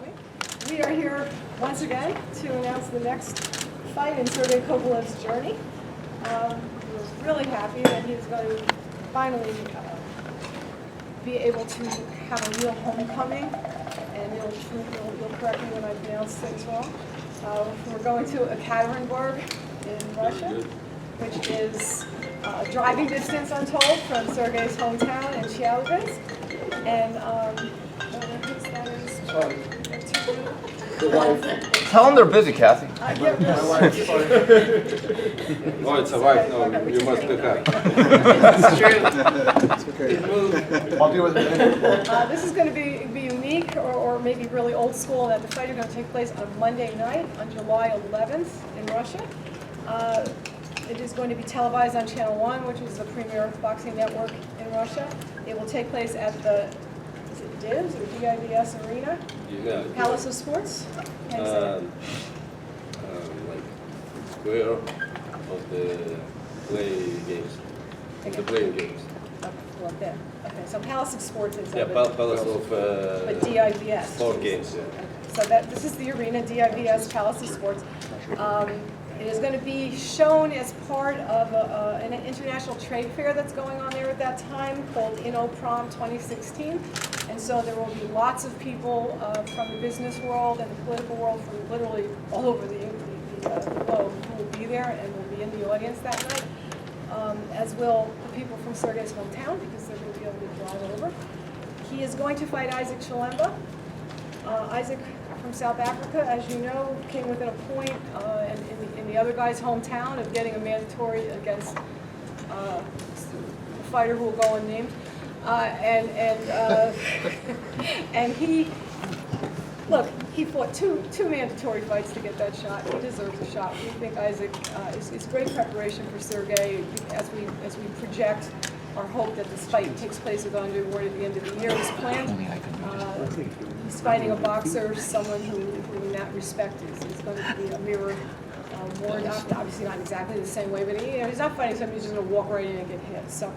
coming. We are here once again to announce the next fight in Sergey Kovalev's journey. We're really happy that he's going to finally be able to have a real homecoming, and you'll correct me when I pronounce things wrong. We're going to Ekaterinburg in Russia, which is driving distance, I'm told, from Sergey's hometown in Chelyabinsk. And tell them they're busy, Kathy. Oh, it's a wife. No, you must pick up. It's okay. I'll deal with it. This is going to be unique or maybe really old school, that the fight is going to take place on Monday night, on July 11th in Russia. It is going to be televised on Channel 1, which is the premier boxing network in Russia. It will take place at the, is it DIVS or DIVS Arena? Yeah. Palace of Sports? How do you say it? Like square of the playing games. Okay, well, there. Okay, so Palace of Sports is Yeah, Palace of but DIVS. sport games. Yeah. Okay, so this is the arena, DIVS, Palace of Sports. It is going to be shown as part of an international trade fair that's going on there at that time called InnoProm 2016. And so there will be lots of people from the business world and the political world from literally all over the globe who will be there and will be in the audience that night, as will the people from Sergey's hometown, because they're going to be able to drive over. He is going to fight Isaac Chilemba. Isaac from South Africa, as you know, came within a point in the other guy's hometown of getting a mandatory against a fighter who will go unnamed. And he, look, he fought two mandatory fights to get that shot. He deserves a shot. We think Isaac is great preparation for Sergey as we project our hope that this fight takes place with Andre Ward at the end of the year as planned. He's fighting a boxer, someone who in that respect is going to be a mirror Ward, obviously not exactly the same way, but he's not fighting somebody who's just going to walk right in and get hit. So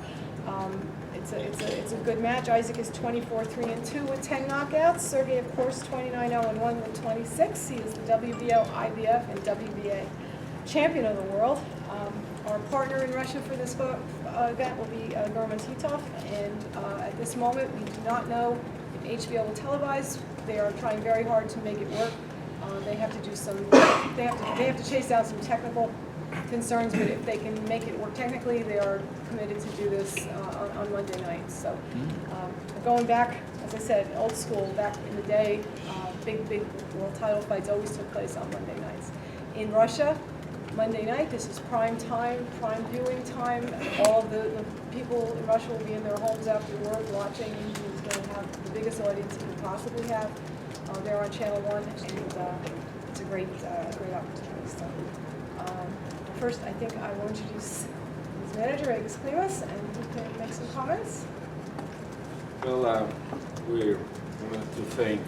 it's a good match. Isaac is 24-3-2 with 10 knockouts. Sergey, of course, 29-0-1 with 26. He is the WBO, IBF, and WBA champion of the world. Our partner in Russia for this event will be Norman Titov, and at this moment we do not know if HBO will televise. They are trying very hard to make it work. They have to do some. They have to chase down some technical concerns, but if they can make it work technically, they are committed to do this on Monday night. So going back, as I said, old school, back in the day, big world title fights always took place on Monday nights. In Russia, Monday night, this is prime time, prime viewing time. All the people in Russia will be in their homes after work watching. He's going to have the biggest audience he can possibly have. They're on Channel 1, and it's a great opportunity. So, first, I think I will introduce his manager, Isaac Chilemba, and he can make some comments. Well, we want to thank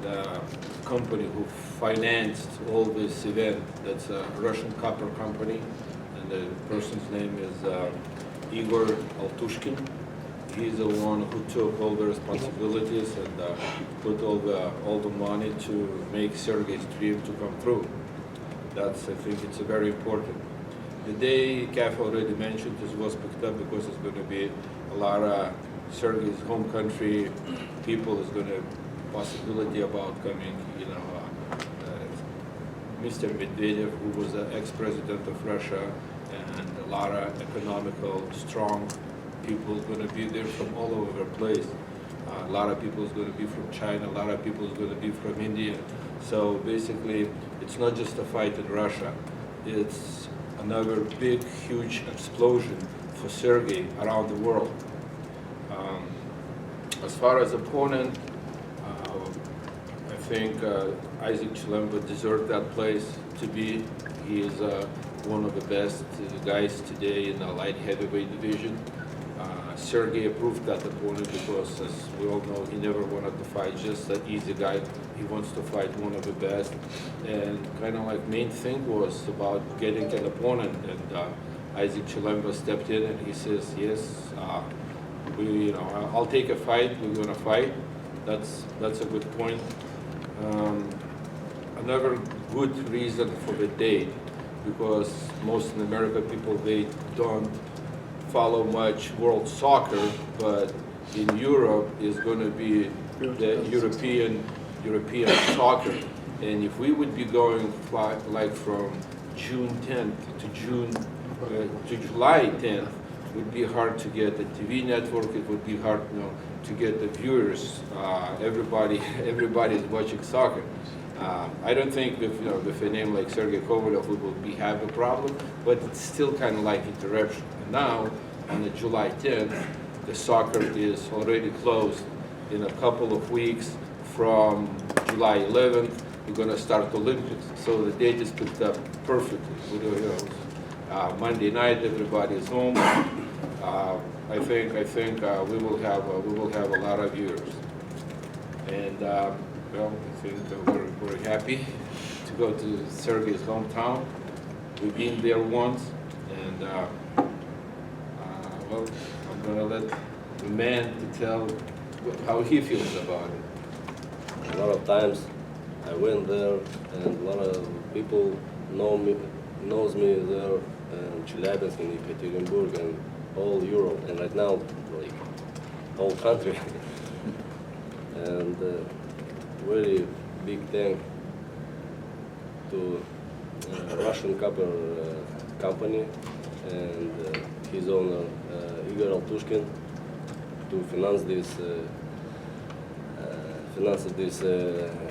the company who financed all this event. That's a Russian copper company, and the person's name is Igor Altushkin. He's the one who took all the responsibilities and put all the money to make Sergey's dream to come through. I think it's very important. The day Kaf already mentioned, this was picked up because it's going to be a lot of Sergey's home country people. Is going to possibility about coming, Mr. Medvedev, who was the ex-president of Russia, and a lot of economical, strong people is going to be there from all over the place. A lot of people is going to be from China, a lot of people is going to be from India. So basically, it's not just a fight in Russia. It's another big, huge explosion for Sergey around the world. As far as opponent, I think Isaac Chilemba deserved that place to be. He is one of the best guys today in the light heavyweight division. Sergey approved that opponent because, as we all know, he never wanted to fight just an easy guy. He wants to fight one of the best. And kind of like main thing was about getting an opponent. And Isaac Chilemba stepped in and he says, yes, I'll take a fight. We're going to fight. That's a good point. another good reason for the date, because most in America people, they don't follow much world soccer, but in Europe is going to be the European soccer. And if we would be going like from June 10th to July 10th, it would be hard to get the TV network. It would be hard, to get the viewers. Everybody is watching soccer. I don't think with a name like Sergey Kovalev we will have a problem, but it's still kind of like interruption. And now, on the July 10th, the soccer is already closed. In a couple of weeks, from July 11th, we're going to start Olympics. So the date is picked up perfectly. Monday night, everybody is home. I think we will have a lot of viewers. And I think we're happy to go to Sergey's hometown. We've been there once, and well, I'm gonna let the man to tell how he feels about it. A lot of times I went there, and a lot of people knows me there, in Chelyabinsk, in Ekaterinburg, and all Europe, and right now, like, whole country. And very big thank to Russian copper company and his owner Igor Altushkin to finance this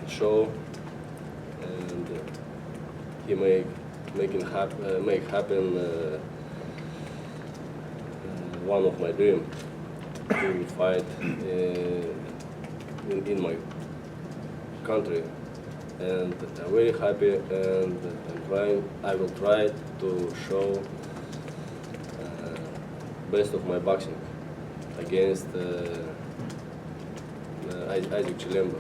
show, and he make happen one of my dream to fight in my country, and I'm very happy, and I will try to show best of my boxing against Isaac Chilemba.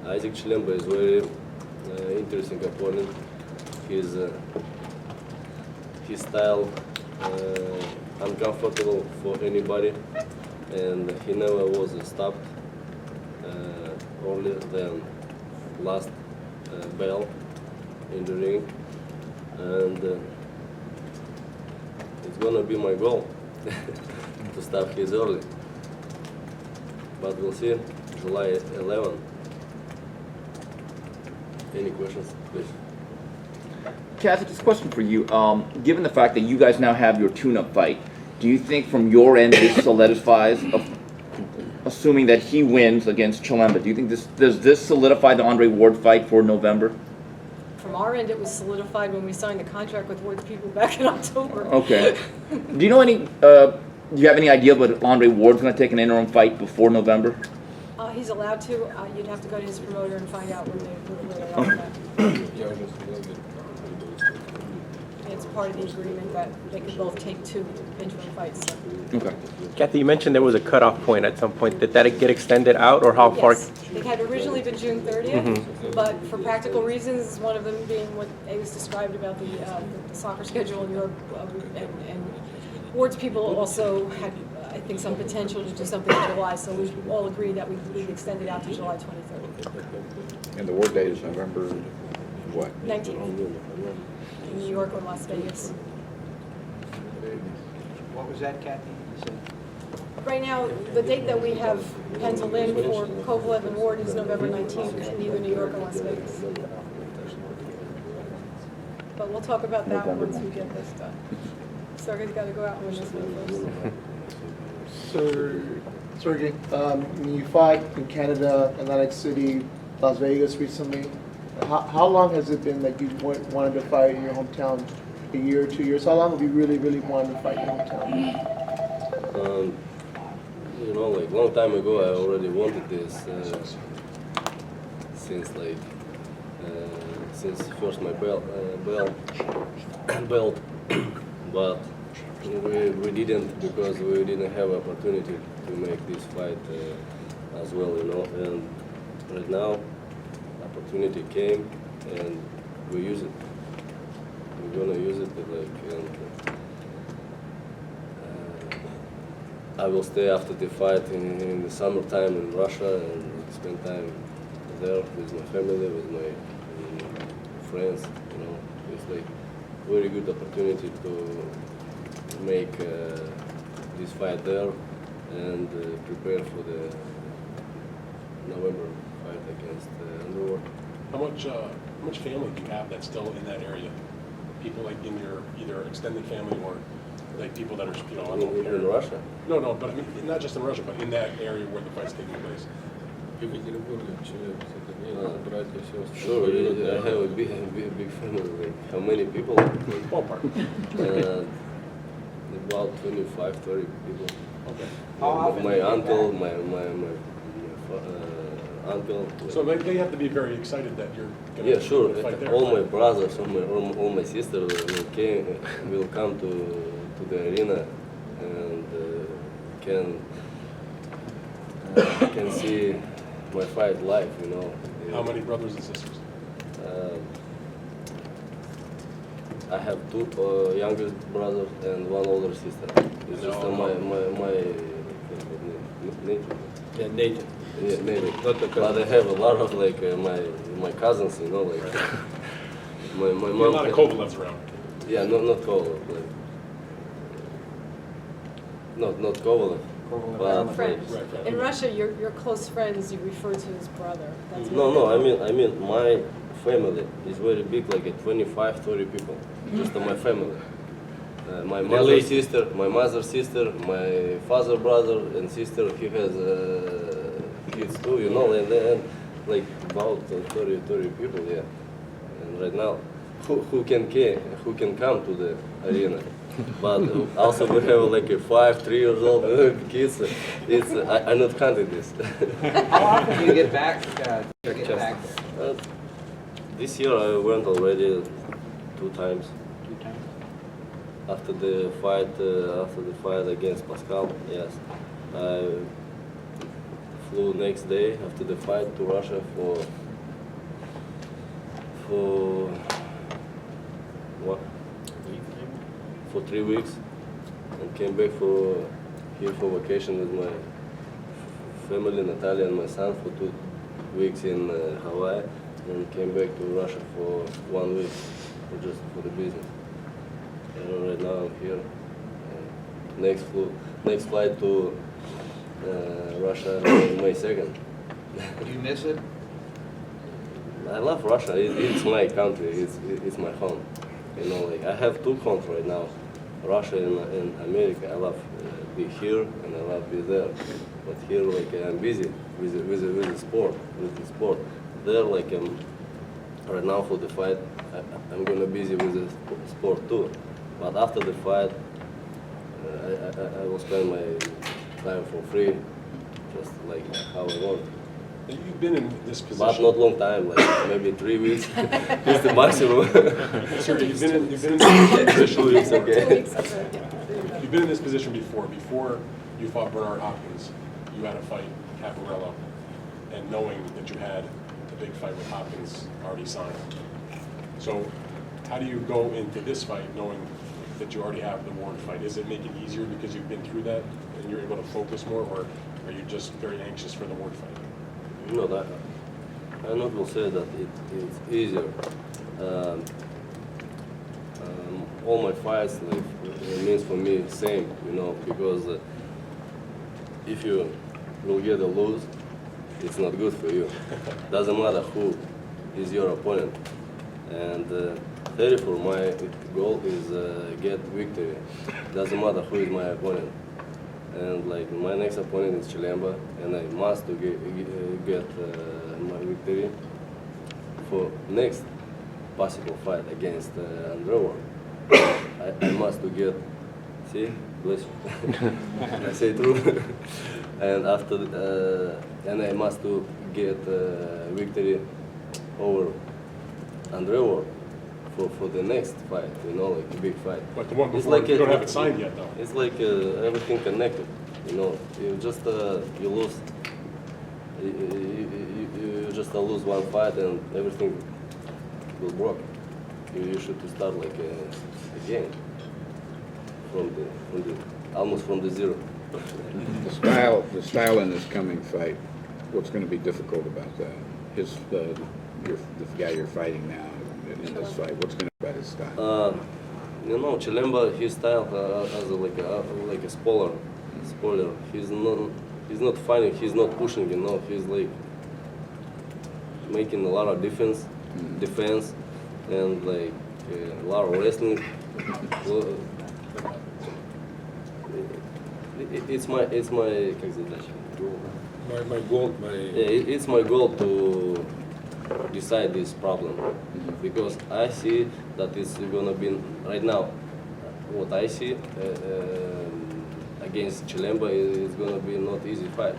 Isaac Chilemba is very interesting opponent. His style uncomfortable for anybody, and he never was stopped earlier than last bell in the ring, and it's gonna be my goal to stop his early. But we'll see, July 11. Any questions, please? Kathy, this question for you. Given the fact that you guys now have your tune-up fight, do you think from your end this solidifies, assuming that he wins against Chilemba, do you think does this solidify the Andre Ward fight for November? From our end, it was solidified when we signed the contract with Ward's people back in October. Okay. Do you know any? Do you have any idea whether Andre Ward's going to take an interim fight before November? He's allowed to. You'd have to go to his promoter and find out where they are with that. It's part of the agreement that they could both take 2 interim fights. So. Okay. Kathy, you mentioned there was a cutoff point at some point. Did that get extended out, or how far? Yes, it had originally been June 30th, but for practical reasons, one of them being what Agus described about the soccer schedule in Europe, and Ward's people also had, I think, some potential to do something in July, so we all agreed that we'd extend it out to July 23rd. And the Ward date is November what? 19th, in New York or Las Vegas. What was that, Kathy? You said? Right now, the date that we have penciled in for Kovalev and Ward is November 19th in either New York or Las Vegas. But we'll talk about that once we get this done. Sergey's got to go out and win this one first. So, Sergey, you fought in Canada, Atlantic City, Las Vegas recently. How long has it been that you wanted to fight in your hometown? A year, 2 years? How long have you really wanted to fight in your hometown? Like long time ago, I already wanted this since first my belt, but we didn't, because we didn't have opportunity to make this fight as well, And right now, opportunity came, and we use it. We're gonna use it, and I will stay after the fight in the summertime in Russia and spend time there with my family, with my friends. You know, it's like very good opportunity to make this fight there and prepare for the November fight against Underwood. How much family do you have that's still in that area? People like in your either extended family or like people that are, you know, I don't know, In Russia? No, but I mean, not just in Russia, but in that area where the fight's taking place. Sure, I have a big family. Like, how many people? Like, Ballpark. about 25, 30 people. Okay. How often do My you get uncle, back? uncle. So they have to be very excited that you're going Yeah, to sure. fight there. All my brothers, all my sisters will come to the arena and can see my fight live. You know. How many brothers and sisters? I have two youngest brothers and one older sister. It's just my native. Yeah, native. Yeah, native. Not the But I have a lot of like my cousins, you know, like my A mom. lot of Kovalevs around. Yeah, not Kovalev, like not Kovalev, but Friends. Right. In Russia, your close friends you refer to as brother. That's no, I mean my family is very big, like 25, 30 people. Just my family. My mother's sister, my father brother and sister. He has kids too, you know, and like about 30 people, yeah. And right now, who can come to the arena? But also we have like a 5, 3 years old kids. It's I not counting this. How often do you get back? Get back there? This year I went already 2 times. 2 times. After the fight against Pascal, yes, I flew next day after the fight to Russia for what? For 3 weeks, and came back here for vacation with my family, Natalia and my son, for 2 weeks in Hawaii, and came back to Russia for 1 week, just for the business. And right now I'm here. Next flight to Russia May 2nd. Do you miss it? I love Russia. It's my country. It's my home. You know, like I have 2 homes right now, Russia and America. I love be here and I love be there. But here, like I'm busy with the sport. There, like right now for the fight, I'm gonna busy with the sport too. But after the fight, I will spend my time for free, just like how I want. You've been in this position. But not long time, like maybe 3 weeks. It's the maximum. Sergey, you've been in this position 2 weeks, before. okay. 2 weeks. Yeah. You've been in this position before. Before you fought Bernard Hopkins, you had to fight Caparello, and knowing that you had the big fight with Hopkins already signed. So, how do you go into this fight knowing that you already have the Ward fight? Is it make it easier because you've been through that and you're able to focus more, or are you just very anxious for the Ward fight? No, I not will say that it's easier. All my fights, like, it means for me same, you know, because if you will get a lose, it's not good for you. Doesn't matter who is your opponent. And therefore, my goal is get victory. Doesn't matter who is my opponent. And like my next opponent is Chilemba, and I must to get my victory for next possible fight against Andrew. I must to get, see, bless you. I say true. And after, and I must to get victory over Andrew for the next fight, you know, like a big fight. But the one It's before, like you a- don't have it signed yet, though. It's like everything connected, you know. You just you lose, you just lose one fight and everything will broke. You should to start like again from the almost from the zero. The style in this coming fight, what's going to be difficult about that? this guy you're fighting now in this fight? What's going to be about his style? You know, Chilemba, his style as like a spoiler. He's not fighting. He's not pushing. You know, he's like making a lot of defense, and like a lot of wrestling. It's my как задача? My goal, Yeah, it's my goal to decide this problem because I see that it's gonna be right now. What I see against Chilemba is gonna be not easy fight,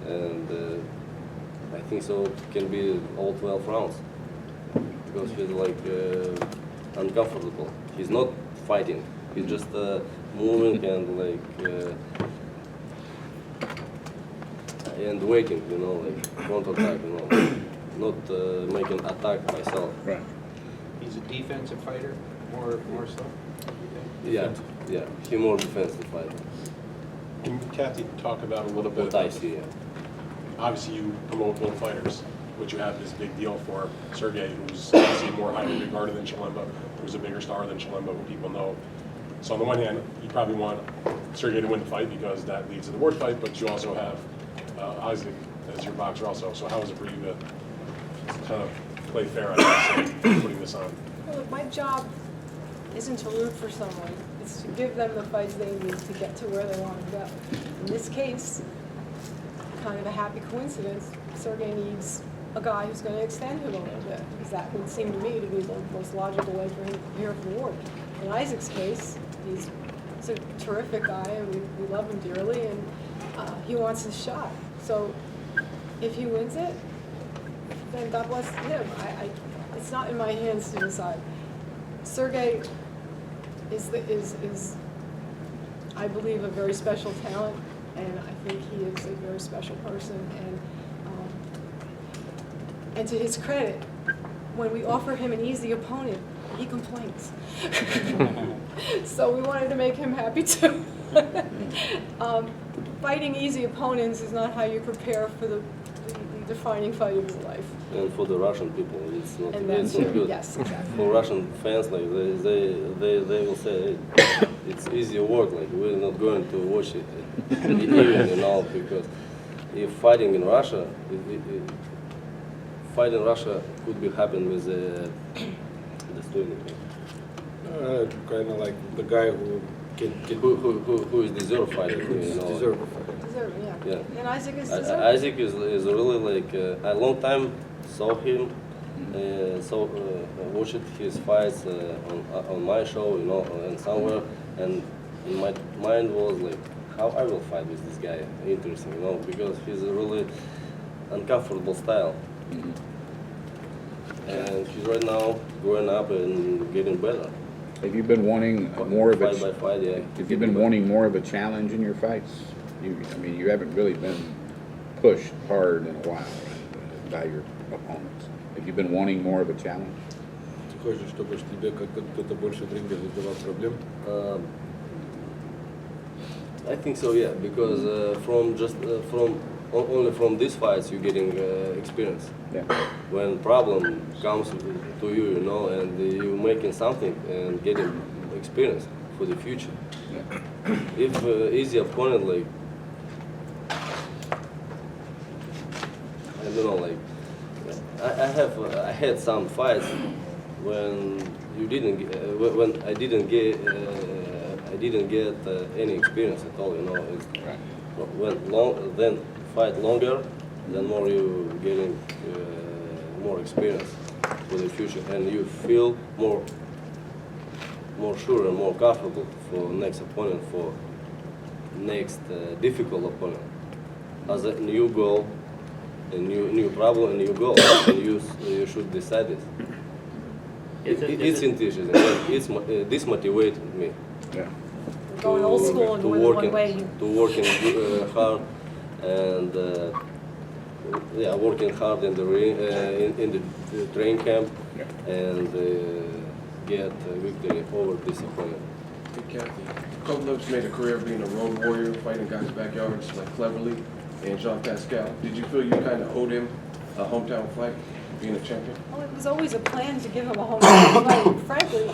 and I think so it can be all 12 rounds because he's like uncomfortable. He's not fighting. He's just moving and like. And waiting, you know, like counter-attack, you know, not making attack myself. Right. He's a defensive fighter, more so? Yeah, he more defensive fighter. Can Kathy talk about a little bit What I about, see, yeah. obviously you promote both fighters, but you have this big deal for Sergey, who's obviously more highly regarded than Chilemba, who's a bigger star than Chilemba, who people know. So on the one hand, you probably want Sergey to win the fight because that leads to the worst fight, but you also have Isaac as your boxer also. So how is it for you to kind of play fair, I guess, in putting this on? Well, look, my job isn't to root for someone. It's to give them the fights they need to get to where they want to go. In this case, kind of a happy coincidence, Sergey needs a guy who's going to extend him a little bit, because that would seem to me to be the most logical way for him to prepare for the war. In Isaac's case, he's a terrific guy, and we love him dearly, and he wants his shot. So if he wins it, then God bless him. It's not in my hands to decide. Sergey is I believe, a very special talent, and I think he is a very special person. And to his credit, when we offer him an easy opponent, he complains. So we wanted to make him happy too. Fighting easy opponents is not how you prepare for the defining fight of his life. And for the Russian people, it's not, And it's that's not good. yes, exactly. For Russian fans, like they will say, hey, it's easy work. Like we're not going to watch it, even, you know, because if fighting in Russia, fight in Russia could be happen with the student. kind of like the guy who can Who is deserve fighter, you know. deserve. Deserving, yeah. Yeah. And Isaac is deserving. Isaac is really like a long time saw him, watched his fights on my show, you know, and somewhere, and in my mind was like, how I will fight with this guy. Interesting, you know, because he's a really uncomfortable style, and he's right now growing up and getting better. Have you been wanting more of Fight by a? fight, yeah. Have you been wanting more of a challenge in your fights? I mean, you haven't really been pushed hard in a while by your opponents. Have you been wanting more of a challenge? Ты хочешь, чтобы тебе как-то кто-то больше в ринге задавал проблем? I think so, yeah, because only from these fights you're getting experience. Yeah. When problem comes to you, you know, and you're making something and getting experience for the future. Yeah. If easy opponent, like, I don't know, like, I had some fights when you didn't when I didn't get any experience at all, you know. Right. Then fight longer, then more you getting more experience for the future, and you feel more sure and more comfortable for next opponent, for next difficult opponent. As a new goal, a new problem, a new goal, and you should decide it. It's interesting. This motivated me. Yeah. We're going old school in more than one way. To working hard and working hard in the ring, in the train camp, Yeah. and get victory over this opponent. Hey, Kathy. Kovalev's made a career of being a road warrior, fighting guys' backyards like Cleverly and Jean Pascal. Did you feel you kind of owed him a hometown fight, being a champion? Well, it was always a plan to give him a hometown fight. Frankly,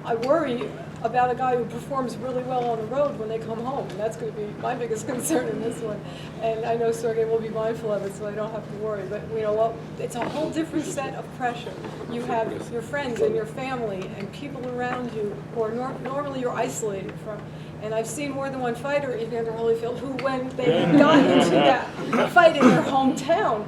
I worry about a guy who performs really well on the road when they come home. And that's going to be my biggest concern in this one. And I know Sergey will be mindful of it, so I don't have to worry. But you know what? It's a whole different set of pressure. You have your friends and your family and people around you who are normally you're isolated from. And I've seen more than one fighter, Evander Holyfield, who when they got into that fight in their hometown,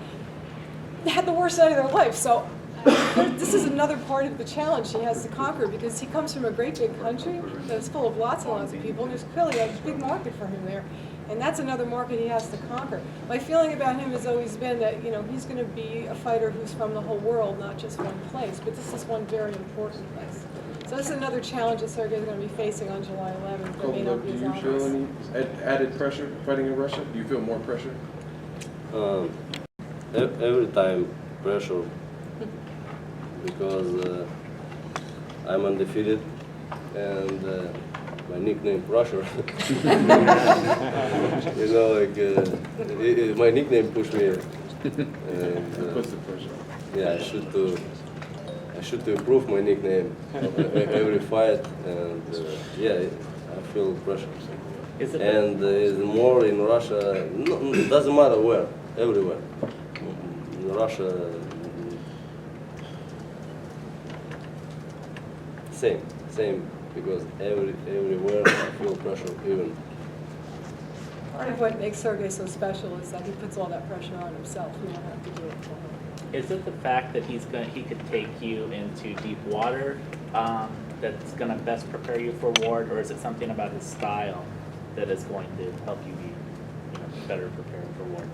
had the worst night of their life. So this is another part of the challenge he has to conquer, because he comes from a great big country that's full of lots and lots of people, and there's clearly a big market for him there. And that's another market he has to conquer. My feeling about him has always been that, you know, he's going to be a fighter who's from the whole world, not just one place. But this is one very important place. So this is another challenge that Sergey is going to be facing on July 11th. That may not Kovalev, be do as you feel obvious. any added pressure fighting in Russia? Do you feel more pressure? Every time pressure, because I'm undefeated and my nickname Russia. You know, like my nickname pushed me. And, Puts the pressure. yeah, I should to improve my nickname every fight, and yeah, I feel pressure. And it's more in Russia. No, it doesn't matter where, everywhere. In Russia, same, because everywhere I feel pressure. Even Part of what makes Sergey so special is that he puts all that pressure on himself. You don't have to do it for him. Is it the fact that he could take you into deep water that's going to best prepare you for war, or is it something about his style that is going to help you be better prepared for war?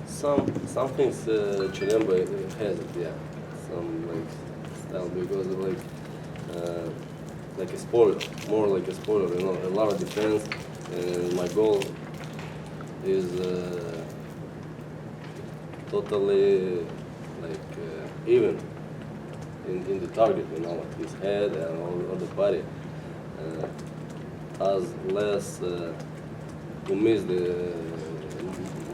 some things Chilemba has it, yeah. Some like style, because like a spoiler, more like a spoiler. You know, a lot of defense, and my goal is totally like even in the target. You know, like his head and all the body, as less to miss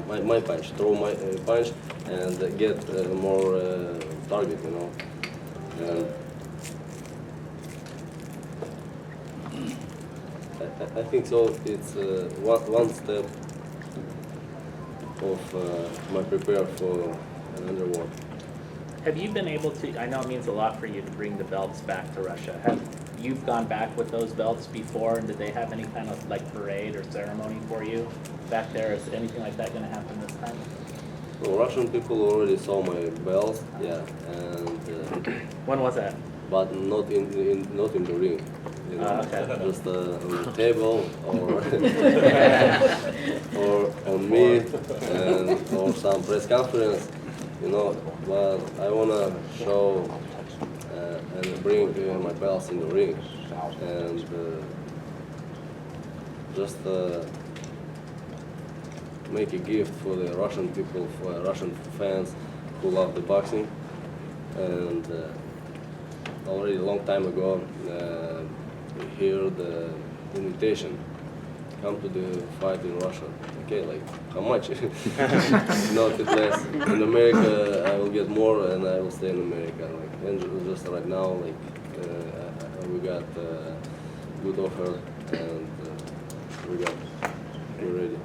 my punch, throw my punch, and get more target, you know. And I think so. It's one step of my prepare for another war. Have you been able to, I know it means a lot for you to bring the belts back to Russia. Have you gone back with those belts before, and did they have any kind of like parade or ceremony for you back there? Is anything like that going to happen this time? Well, Russian people already saw my belts, yeah, and When was that? but not in the ring. You know, okay. just on the table or or on me and or some press conference, you know. But I wanna show and bring my belts in the ring, and just make a gift for the Russian people, for Russian fans who love the boxing. And already a long time ago, we heard the invitation, come to the fight in Russia. Okay, like, how much? Not less. In America, I will get more, and I will stay in America. Like, and just right now, like, we got good offer, and we're ready.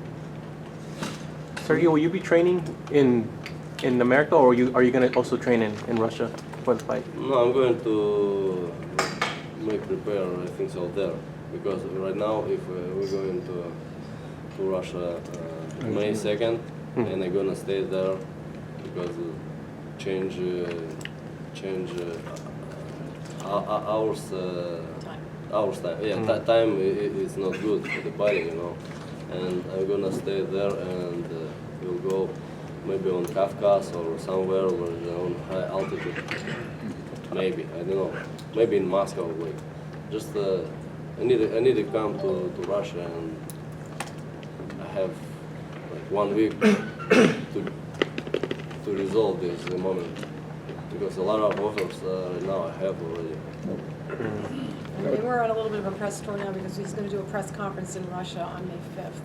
Sergey, will you be training in America, or are you going to also train in Russia for the fight? No, I'm going to make prepare, I think so, there. Because right now, if we're going to Russia May 2nd, and I'm going to stay there because change hours time. Yeah, time is not good for the body, you know. And I'm going to stay there, and we'll go maybe on Kafkas or somewhere where they're on high altitude. Maybe, I don't know. Maybe in Moscow, like, just I need to come to Russia, and I have like 1 week to resolve this moment, because a lot of offers right now I have already. And we're on a little bit of a press tour now because he's going to do a press conference in Russia on May 5th.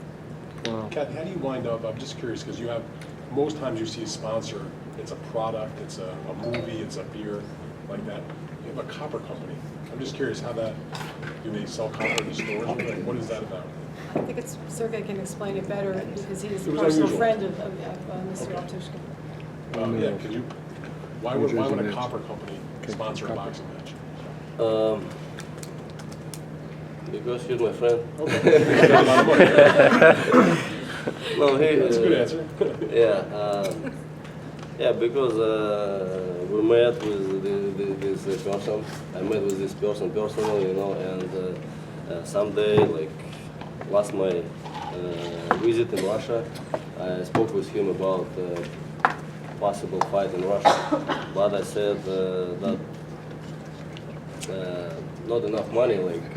Kathy, how do you wind up, I'm just curious, because you have, most times you see a sponsor, it's a product, it's a movie, it's a beer, like that. You have a copper company. I'm just curious how that, do they sell copper in the stores? Like, what is that about? I think it's, Sergey can explain it better because he is a It was personal unusual. friend of Mr. Okay. Altushkin. Yeah, could you, why would a copper company sponsor a boxing match? Because he's my friend. Okay. Got a lot of money. No, he. That's a good answer. Yeah, because we met with this person. I met with this person personally, you know, and someday, like last my visit in Russia, I spoke with him about possible fight in Russia. But I said that not enough money, like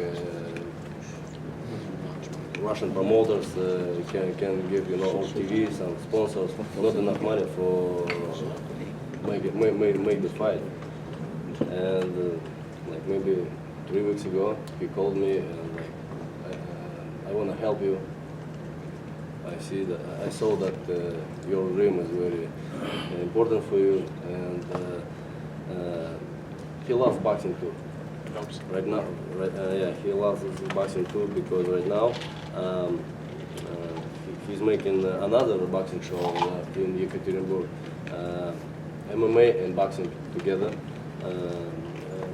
Russian promoters can give, you know, on TV, some sponsors, not enough money for make the fight. And like maybe 3 weeks ago, he called me and like, I want to help you. I saw that your dream is very important for you, and he loves boxing too. Right now, yeah, he loves boxing too because right now he's making another boxing show in Yekaterinburg, MMA and boxing together.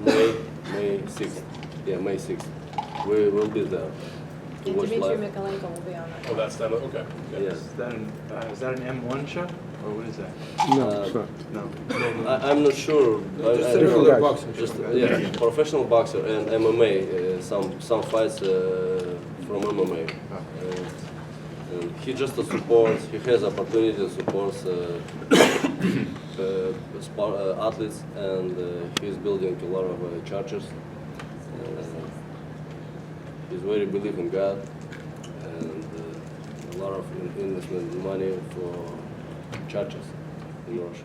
May 6th, yeah, May 6th. We will be there. To And watch Dmitry live. Mikalenko will be on that. Oh, that's that, okay. Yeah. Yes. Is that an M1 show, or what is that? No. I'm not sure. Just a regular boxing show. Just yeah, professional boxer and MMA. Some fights from MMA. And he just supports. He has opportunity to support athletes, and he's building a lot of churches. He's very believe in God, and a lot of investment money for churches in Russia.